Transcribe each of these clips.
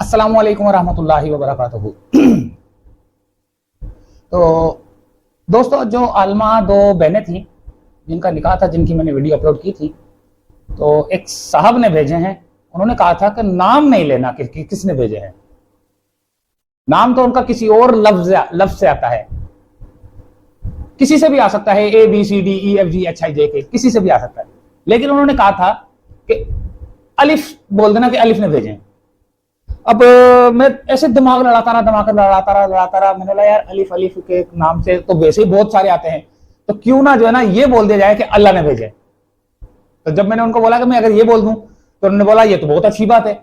अस्सलामु अलैकुम वरहमतुल्लाहि वबरकातुहू। तो दोस्तों, जो आलमा दो बहनें थी जिनका निकाह था, जिनकी मैंने वीडियो अपलोड की थी, तो एक साहब ने भेजे हैं। उन्होंने कहा था कि नाम नहीं लेना कि किसने भेजे हैं। नाम तो उनका किसी और लफ्ज से आता है, किसी से भी आ सकता है, ABCDEFGHIJK, किसी से भी आ सकता है। लेकिन उन्होंने कहा था कि अलिफ बोल देना कि अलिफ ने भेजे हैं। अब मैं ऐसे दिमाग लड़ाता रहा। मैंने बोला यार, अलिफ अलिफ के नाम से तो वैसे ही बहुत सारे आते हैं, तो क्यों ना जो है ना ये बोल दिया जाए कि अल्लाह ने भेजे। तो जब मैंने उनको बोला कि मैं अगर ये बोल दूं, तो उन्होंने बोला ये तो बहुत अच्छी बात है।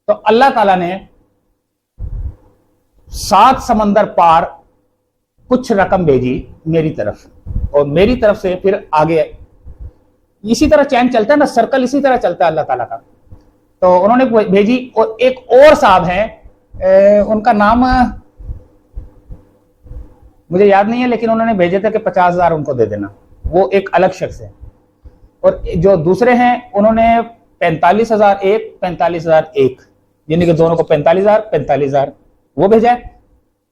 तो अल्लाह ताला ने 7 समंदर पार कुछ रकम भेजी मेरी तरफ, और मेरी तरफ से फिर आगे इसी तरह चैन चलता है ना, सर्कल इसी तरह चलता है अल्लाह ताला का। तो उन्होंने भेजी। और एक और साहब हैं, उनका नाम मुझे याद नहीं है, लेकिन उन्होंने भेजे थे कि 50,000 उनको दे देना। वो एक अलग शख्स है। और जो दूसरे हैं उन्होंने 45,000 एक, 45,000 एक, यानी कि दोनों को 45,000 वो भेजा है।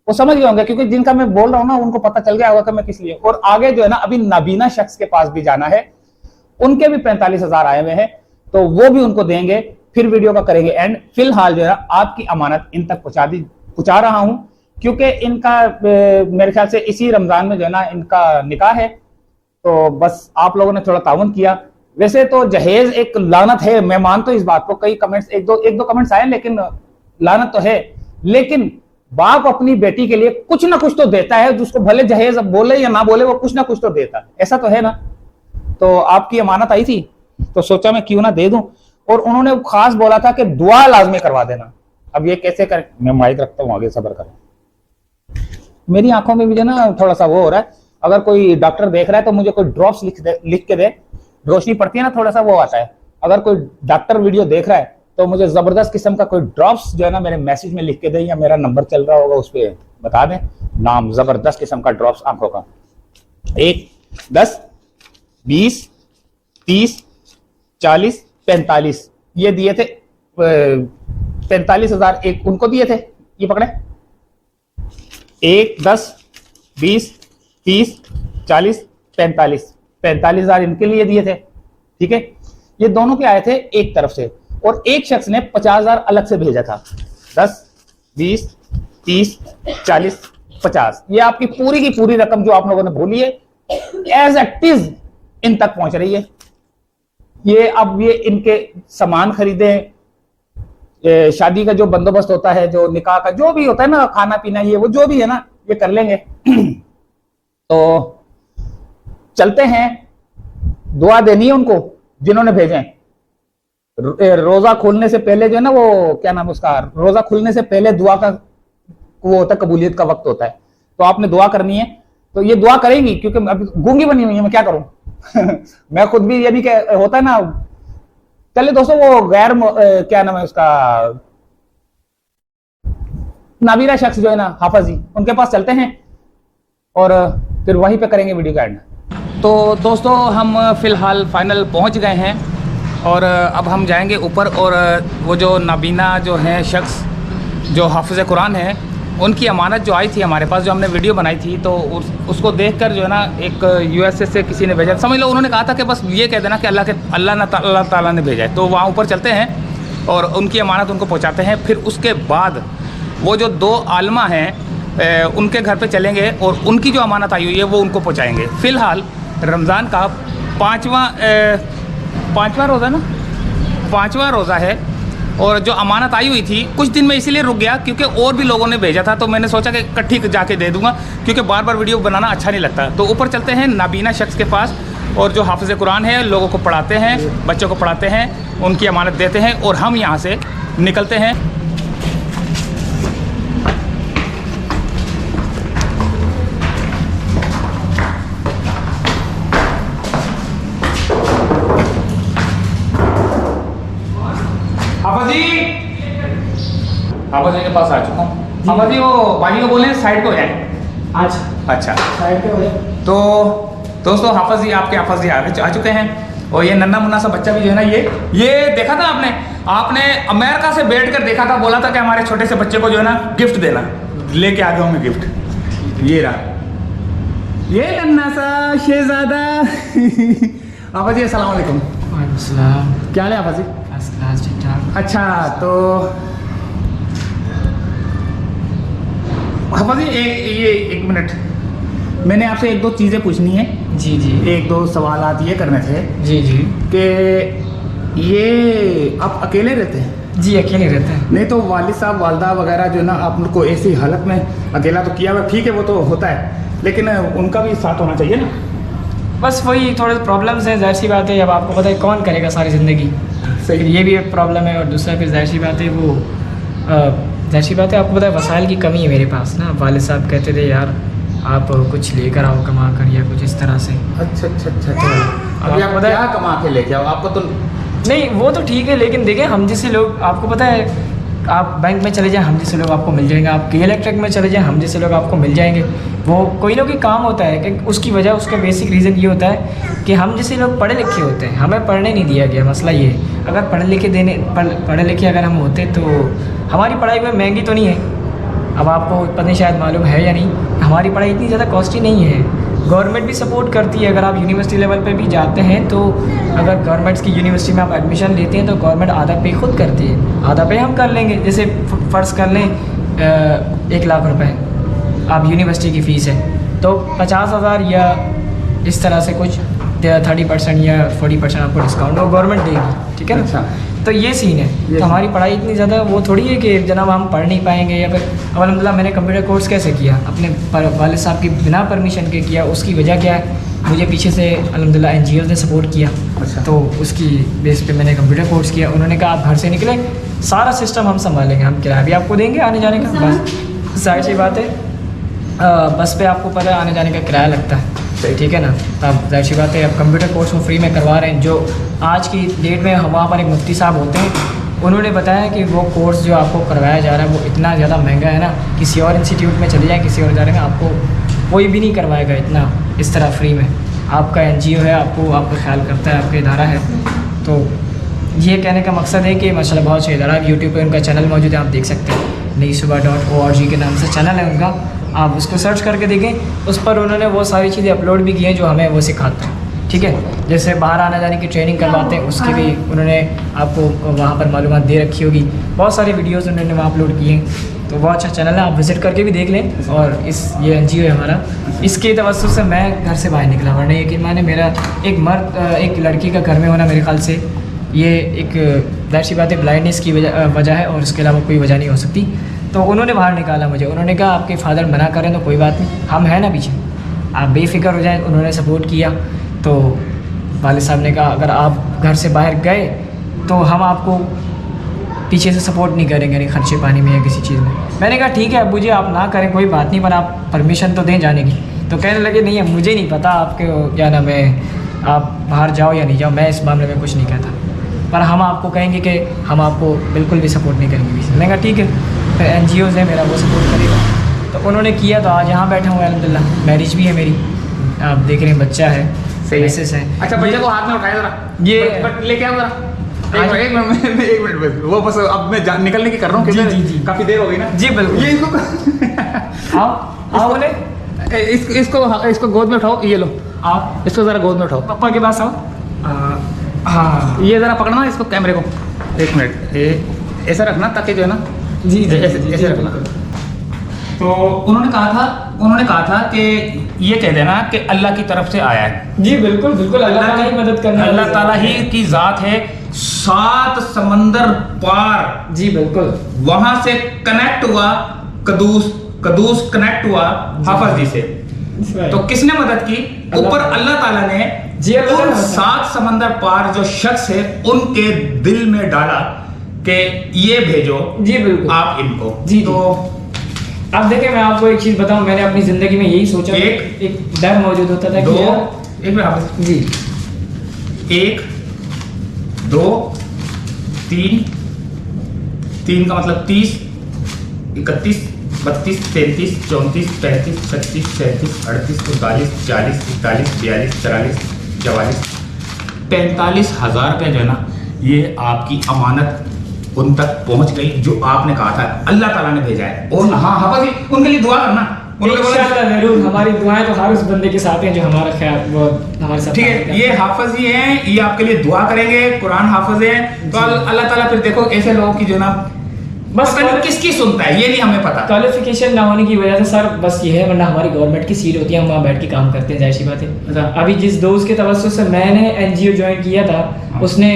वो समझ गए होंगे, क्योंकि जिनका मैं बोल रहा हूं ना उनको पता चल गया होगा कि मैं किस लिए। और आगे जो है ना, अभी नाबीना शख्स के पास भी जाना है, उनके भी 45,000 आए हुए हैं, तो वो भी उनको देंगे। फिर वीडियो का करेंगे एंड। फिलहाल जो है आपकी अमानत इन तक पहुंचा रहा हूं, क्योंकि इनका मेरे ख्याल से इसी रमजान में जो है ना इनका निकाह है। तो बस आप लोगों ने थोड़ा ताउन किया। वैसे तो जहेज एक लानत है, मैं मानता हूं इस बात को। कई कमेंट्स, एक दो कमेंट्स आए, लेकिन लानत तो है। लेकिन बाप अपनी बेटी के लिए कुछ ना कुछ तो देता है, जिसको भले जहेज बोले या ना बोले, वो कुछ ना कुछ तो देता है। ऐसा तो है ना। तो आपकी अमानत आई थी, तो सोचा मैं क्यों ना दे दूं। और उन्होंने खास बोला था कि दुआ लाजमी करवा देना। अब ये कैसे करें, मैं माइक रखता हूं, आगे सब्र करें। मेरी आंखों में भी जो ना थोड़ा सा वो हो रहा है। अगर कोई डॉक्टर देख रहा है तो मुझे कोई ड्रॉप्स लिख के दे। रोशनी पड़ती है ना, थोड़ा सा वो आता है। अगर कोई डॉक्टर वीडियो देख रहा है तो मुझे जबरदस्त किस्म का कोई ड्रॉप्स जो है ना मेरे मैसेज में लिख के दे, या मेरा नंबर चल रहा होगा उस पर बता दें नाम। जबरदस्त किस्म का ड्रॉप्स आंखों का। 1, 10, 20, 30, 40, 45 ये दिए थे। 45,000 एक उनको दिए थे, ये पकड़े। 1, 10, 20, 30, 40, 45,000 इनके लिए दिए थे। ठीक है, ये दोनों के आए थे एक तरफ से, और एक शख्स ने 50,000 अलग से भेजा था। 10, 20, 30, 40, 50 ये आपकी पूरी की पूरी रकम जो आप लोगों ने बोली है, एज इट इज इन तक पहुंच रही है। ये अब ये इनके सामान खरीदे, शादी का जो बंदोबस्त होता है, जो निकाह का जो भी होता है ना, खाना पीना, ये वो जो भी है ना, ये कर लेंगे। तो चलते हैं। दुआ देनी है उनको जिन्होंने भेजे। रोजा खोलने से पहले जो है ना, वो क्या नाम उसका, रोजा खुलने से पहले दुआ का वो होता है, कबूलियत का वक्त होता है। तो आपने दुआ करनी है। तो ये दुआ करेंगी, क्योंकि अभी गूंगी बनी हुई है, मैं क्या करूं। मैं खुद भी ये भी होता है ना। चलिए दोस्तों, वो गैर क्या नाम है उसका, नाबीना शख्स जो है ना, हाफिज जी, उनके पास चलते हैं और फिर वहीं पे करेंगे वीडियो का एंड। तो दोस्तों, हम फिलहाल फाइनल पहुंच गए हैं, और अब हम जाएंगे ऊपर। और वो जो नाबीना जो है शख्स, जो हाफिज कुरान है, उनकी अमानत जो आई थी हमारे पास, जो हमने वीडियो बनाई थी, तो उसको देखकर जो है ना, एक USA से किसी ने भेजा। समझ लो उन्होंने कहा था कि बस ये कह देना कि अल्लाह ताला ने भेजा है। तो वहाँ ऊपर चलते हैं और उनकी अमानत उनको पहुँचाते हैं। फिर उसके बाद वो जो 2 आलमा हैं, उनके घर पे चलेंगे और उनकी जो अमानत आई हुई है वो उनको पहुँचाएँगे। फ़िलहाल रमज़ान का 5वां रोज़ा ना, 5वां रोज़ा है। और जो अमानत आई हुई थी, कुछ दिन में इसीलिए रुक गया क्योंकि और भी लोगों ने भेजा था, तो मैंने सोचा कि इकट्ठी जाके दे दूंगा, क्योंकि बार बार वीडियो बनाना अच्छा नहीं लगता। तो ऊपर चलते हैं नाबीना शख्स के पास, और जो हाफिज कुरान है, लोगों को पढ़ाते हैं, बच्चों को पढ़ाते हैं, उनकी अमानत देते हैं, और हम यहाँ से निकलते हैं। हाफिज जी के पास आ चुका हूँ। हाफिज जी, वो भाई को बोले साइड पे हो जाए। अच्छा, साइड पे हो जाए। तो दोस्तों, हाफिज जी, आपके हाफिज जी आ चुके हैं। और ये नन्ना मुन्ना सा बच्चा भी जो है ना, ये देखा था आपने, आपने अमेरिका से बैठ कर देखा था, बोला था कि हमारे छोटे से बच्चे को जो है ना गिफ्ट देना, लेके आ गया हूँ मैं गिफ्ट। ये रहा, ये नन्ना सा शहजादा। आपा जी अस्सलाम वालेकुम। वालेकुम सलाम। क्या हाल है आपा जी? फर्स्ट क्लास, ठीक ठाक। अच्छा, तो आपा जी ये एक मिनट, मैंने आपसे एक दो चीज़ें पूछनी है। जी जी। एक दो सवालात ये करने थे जी जी। कि ये आप अकेले रहते हैं? जी अकेले रहते हैं। नहीं तो वालिद साहब वालदा वगैरह जो ना आपको ऐसी हालत में अकेला तो किया हुआ, ठीक है वो तो होता है, लेकिन उनका भी साथ होना चाहिए ना। बस वही थोड़े प्रॉब्लम्स हैं, जाहिर सी बात है। अब आपको पता है कौन करेगा सारी ज़िंदगी, फिर ये भी एक प्रॉब्लम है। और दूसरा फिर जाहिर सी बात है वो जाहिर सी बात है आपको पता है वसाइल की कमी है मेरे पास ना। वालिद साहब कहते थे यार आप कुछ लेकर आओ कमा कर, या कुछ इस तरह से। अच्छा अच्छा अच्छा अच्छा। अभी आप क्या कमा के लेके आओ? आपको तो नहीं वो तो ठीक है, लेकिन देखें हम जैसे लोग, आपको पता है आप बैंक में चले जाएं हम जैसे लोग आपको मिल जाएंगे, आप के इलेक्ट्रिक में चले जाएं हम जैसे लोग आपको मिल जाएंगे। वो कोई ना कोई काम होता है कि उसकी वजह, उसका बेसिक रीज़न ये होता है कि हम जैसे लोग पढ़े लिखे होते हैं, हमें पढ़ने नहीं दिया गया। मसला ये है, अगर पढ़े लिखे अगर हम होते तो हमारी पढ़ाई में महंगी तो नहीं है। अब आपको पता नहीं शायद मालूम है या नहीं, हमारी पढ़ाई इतनी ज़्यादा कॉस्टली नहीं है। गवर्नमेंट भी सपोर्ट करती है। अगर आप यूनिवर्सिटी लेवल पे भी जाते हैं तो अगर गवर्नमेंट्स की यूनिवर्सिटी में आप एडमिशन लेते हैं तो गवर्नमेंट आधा पे खुद करती है, आधा पे हम कर लेंगे। जैसे फ़र्ज़ कर लें 1 लाख रुपए आप यूनिवर्सिटी की फ़ीस है, तो 50,000 या इस तरह से कुछ 30% या 40% आपको डिस्काउंट वो गवर्नमेंट देगी, ठीक है ना। अच्छा। तो ये सीन है। तो हमारी पढ़ाई इतनी ज़्यादा वो थोड़ी है कि जनाब हम पढ़ नहीं पाएंगे। या फिर अल्हम्दुलिल्लाह मैंने कंप्यूटर कोर्स कैसे किया, अपने वालिद साहब की बिना परमिशन के किया। उसकी वजह क्या है, मुझे पीछे से अल्हम्दुलिल्लाह NGOs ने सपोर्ट किया। अच्छा। तो उसकी बेस पे मैंने कंप्यूटर कोर्स किया। उन्होंने कहा आप घर से निकले, सारा सिस्टम हम संभालेंगे, हम किराया भी आपको देंगे आने जाने का। बस जाहिर सी बात है बस पे आपको पता है आने जाने का किराया लगता है, ठीक है ना। अब जाहिर सी बात है अब कंप्यूटर कोर्स वो फ्री में करवा रहे हैं। जो आज की डेट में वहाँ पर एक मुफ्ती साहब होते हैं, उन्होंने बताया कि वो कोर्स जो आपको करवाया जा रहा है वो इतना ज़्यादा महंगा है ना, किसी और इंस्टीट्यूट में चले जाएँ, किसी और इदारे में, आपको कोई भी नहीं करवाएगा इतना इस तरह फ्री में। आपका NGO है, आपका ख्याल करता है, आपका इदारा है। तो ये कहने का मकसद है कि माशाल्लाह बहुत सही इदारा है। यूट्यूब पर उनका चैनल मौजूद है, आप देख सकते हैं, nayisubah.org के नाम से चैनल है उनका, आप उसको सर्च करके देखें। उस पर उन्होंने वो सारी चीज़ें अपलोड भी की हैं जो हमें वो सिखाते हैं, ठीक है। जैसे बाहर आने जाने की ट्रेनिंग करवाते हैं, उसकी भी उन्होंने आपको वहाँ पर मालूमात दे रखी होगी। बहुत सारी वीडियोस उन्होंने वहाँ अपलोड किए हैं। तो बहुत अच्छा चैनल है, आप विज़िट करके भी देख लें। और ये NGO है हमारा, इसके तवज्जुह से मैं घर से बाहर निकला, वरना यकीन माने मेरा एक लड़की का घर में होना मेरे ख्याल से ये एक जाहिर सी बात है ब्लाइंडनेस की वजह है, और उसके अलावा कोई वजह नहीं हो सकती। तो उन्होंने बाहर निकाला मुझे। उन्होंने कहा आपके फादर मना करें तो कोई बात नहीं, हम हैं ना पीछे, आप बेफिक्र हो जाएं। उन्होंने सपोर्ट किया। तो वालिद साहब ने कहा अगर आप घर से बाहर गए तो हम आपको पीछे से सपोर्ट नहीं करेंगे, नहीं खर्चे पानी में या किसी चीज़ में। मैंने कहा ठीक है अब मुझे आप ना करें कोई बात नहीं, पर आप परमिशन तो दें जाने की। तो कहने लगे नहीं मुझे नहीं पता आपके क्या नाम है, आप बाहर जाओ या नहीं जाओ, मैं इस मामले में कुछ नहीं कहता, पर हम आपको कहेंगे कि हम आपको बिल्कुल भी सपोर्ट नहीं करेंगे पीछे। मैंने कहा ठीक है, फिर NGOs है मेरा वो सपोर्ट करेगा। तो उन्होंने किया, तो आज यहाँ बैठा हूँ अल्हम्दुलिल्लाह। मैरिज भी है मेरी, आप देख रहे हैं, बच्चा है, मिसेस है। अच्छा, बच्चे को हाथ में उठाया जरा, ये लेके आओ जरा। एक मिनट बस, वो बस अब मैं निकलने की कर रहा हूँ, जी काफ़ी देर हो गई ना। जी बिल्कुल। ये इसको आओ बोले, इसको गोद में उठाओ, ये लो आप, इसको ज़रा गोद में उठाओ, पापा के पास आओ। हाँ ये ज़रा पकड़ना इसको, कैमरे को, एक मिनट, ये ऐसा रखना ताकि जो है ना, जी ऐसे रखना। तो उन्होंने कहा था कि ये कह देना कि अल्लाह की तरफ से आया है। जी बिल्कुल बिल्कुल, अल्लाह ताला ही मदद करना, अल्लाह ताला ही की ज़ात है। 7 समंदर पार, जी बिल्कुल, वहां से कनेक्ट हुआ कदूस कनेक्ट हुआ हाफिज जी से। तो किसने मदद की? ऊपर अल्लाह ताला ने जी उन 7 समंदर पार जो शख्स है उनके दिल में डाला कि ये भेजो, जी बिल्कुल, आप इनको। जी तो अब देखिए मैं आपको एक चीज बताऊं, मैंने अपनी जिंदगी में यही सोचा, एक डर मौजूद होता था कि एक मिनट जी, 1 2 3 का मतलब 30 31 32 33 34 35 36 37 38 39 40 41 42 43 44 44,000 रुपये जो है ना, ये आपकी अमानत उन तक पहुंच गई जो आपने कहा था अल्लाह ताला ने भेजा है। और हाँ हाफिज जी, उनके लिए दुआ करना। उन्होंने बोला इंशाअल्लाह जरूर, हमारी दुआएं तो हर उस बंदे के साथ हैं जो हमारा ख्याल वो हमारे साथ। ठीक है, ये हाफिज जी हैं, ये आपके लिए दुआ करेंगे, कुरान हाफिज है, तो अल्लाह ताला फिर देखो ऐसे लोगों की जो ना बस किसकी सुनता है ये नहीं हमें पता। क्वालिफिकेशन ना होने की वजह से सर बस ये है, वरना हमारी गवर्नमेंट की सीट होती है, हम वहाँ बैठ के काम करते हैं, जाहिर सी बात है। अच्छा। अभी जिस दोस्त के तवज्जुह से मैंने एनजीओ ज्वाइन किया था, उसने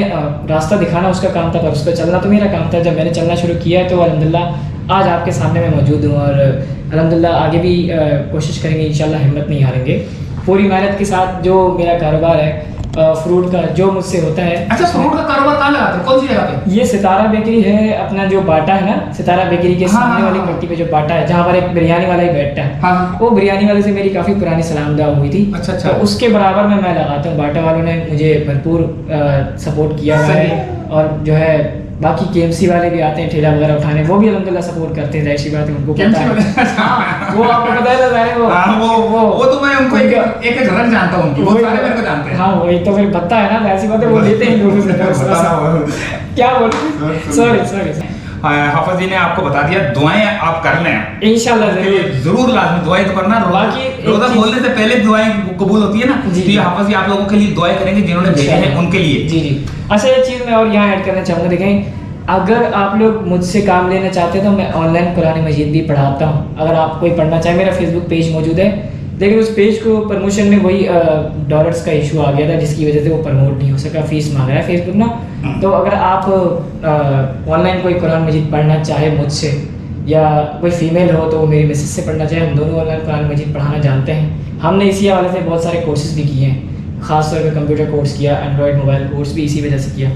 रास्ता दिखाना उसका काम था, पर उस पर चलना तो मेरा काम था। जब मैंने चलना शुरू किया है तो अल्हम्दुलिल्लाह आज आपके सामने मैं मौजूद हूँ, और अल्हम्दुलिल्लाह आगे भी कोशिश करेंगे, इंशाल्लाह हिम्मत नहीं हारेंगे, पूरी मेहनत के साथ। जो मेरा कारोबार है फ्रूट का, जो मुझसे होता है। अच्छा, फ्रूट का कारोबार कहाँ लगाते हैं, कौन सी जगह पे? ये सितारा बेकरी है, अपना जो बाटा है ना, सितारा बेकरी के सामने वाली पट्टी पे जो बाटा है, जहाँ पर एक बिरयानी वाला ही बैठता है। हाँ। वो बिरयानी वाले से मेरी काफी पुरानी सलाम दुआ हुई थी। अच्छा अच्छा। तो उसके बराबर में मैं लगाता हूँ। बाटा वालों ने मुझे भरपूर सपोर्ट किया हुआ है, और जो है बाकी केएमसी वाले भी आते हैं ठेला वगैरह उठाने, वो भी अल्हम्दुलिल्लाह सपोर्ट करते हैं, जाहिर सी बात है, उनको पता है। वो आपको पता है ना सारे वो तो मैं उनको एक झलक जानता हूँ, वो सारे मेरे को जानते हैं। हाँ वही तो फिर पता है ना, जाहिर सी बात है, वो लेते हैं लोगों से। क्या बोल, सॉरी हाफिज जी ने आपको बता दिया, दुआएं आप कर लें इंशाल्लाह जरूर लाजमी दुआएं तो करना। बाकी रोजा खोलने से पहले दुआएं कबूल होती है ना, जी। तो ये हाफिज जी आप लोगों के लिए दुआएं करेंगे जिन्होंने भेजे हैं उनके लिए। जी। अच्छा, एक चीज़ मैं और यहाँ ऐड करना चाहूँगा, देखें अगर आप लोग मुझसे काम लेना चाहते हैं तो मैं ऑनलाइन कुरान मजीद भी पढ़ाता हूँ। अगर आप कोई पढ़ना चाहे, मेरा फेसबुक पेज मौजूद है, लेकिन उस पेज को प्रमोशन में वही डॉलर्स का इशू आ गया था, जिसकी वजह से वो प्रमोट नहीं हो सका, फीस मांग रहा है फेसबुक ना। तो अगर आप ऑनलाइन कोई कुरान मजीद पढ़ना चाहे मुझसे, या कोई फीमेल हो तो वो मेरी मैसेज से पढ़ना चाहे, हम दोनों ऑनलाइन कुरान मजीद पढ़ाना जानते हैं। हमने इसी हवाले से बहुत सारे कोर्सेज भी किए हैं, ख़ासतौर पर कंप्यूटर कोर्स किया, एंड्रॉयड मोबाइल कोर्स भी इसी वजह से किया,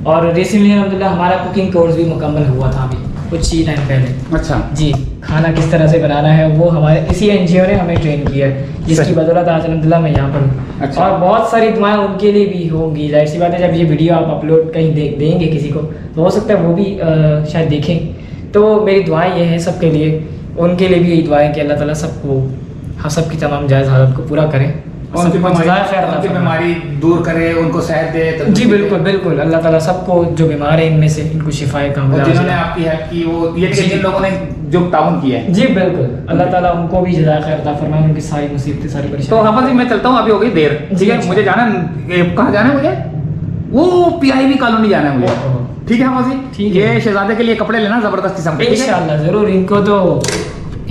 और रिसेंटली अल्हम्दुलिल्लाह हमारा कुकिंग कोर्स भी मुकम्मल हुआ था अभी कुछ ही टाइम पहले। अच्छा जी, खाना किस तरह से बनाना है वो हमारे इसी एनजीओ ने हमें ट्रेन किया है, जिसकी बदौलत आज अल्हम्दुलिल्लाह मैं यहाँ पर हूँ। अच्छा। और बहुत सारी दुआएं उनके लिए भी होंगी, जाहिर सी बात है, जब ये वीडियो आप अपलोड कहीं देंगे किसी को, तो हो सकता है वो भी शायद देखें। तो मेरी दुआएं ये हैं सबके लिए, उनके लिए भी यही दुआएं कि अल्लाह ताला सबको, हम सबकी तमाम जायज़ हालत को पूरा करें, उनकी बीमारी दूर करे, उनको सेहत दे। जी बिल्कुल बिल्कुल, अल्लाह ताला सबको जो बीमार है इनमें से इनको शिफाए कामिला, जिन्होंने आपकी हेल्प की, वो ये जिन लोगों ने जो ताउन किया है, जी बिल्कुल, अल्लाह ताला उनको भी जज़ाए खैर अता फरमाए, उनकी सारी मुसीबतें सारी परेशानी। तो हाफिज जी मैं चलता हूँ, अभी हो गई देर, ठीक है, मुझे जाना है, कहाँ जाना है मुझे? वो पीआईबी कॉलोनी जाना है मुझे, ठीक है हाफिज जी? ठीक है। ये शहजादे के लिए कपड़े लेना जबरदस्त किस्म के, इंशाअल्लाह जरूर, इनको तो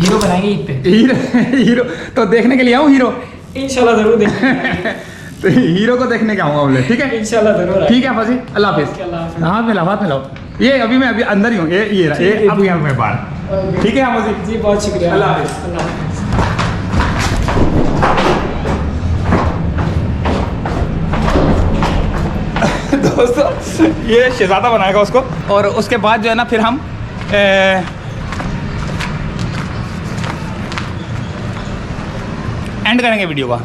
हीरो बनाएंगे ईद पे। हीरो तो देखने के लिए आऊँ, हीरो इंशाल्लाह जरूर देखेंगे। तो हीरो को देखने के आऊँगा बोले, ठीक है इंशाल्लाह जरूर। ठीक है हाफिज जी, अल्लाह हाफिज। हाथ मिलाओ। ये अभी मैं अंदर ही हूँ, ये अब यहाँ पे बाहर, ठीक है हाफिज जी, बहुत शुक्रिया, अल्लाह हाफिज। अल्लाह हाफिज। दोस्तों ये शहजादा बनाएगा उसको, और उसके बाद जो है ना फिर हम एंड करेंगे वीडियो का।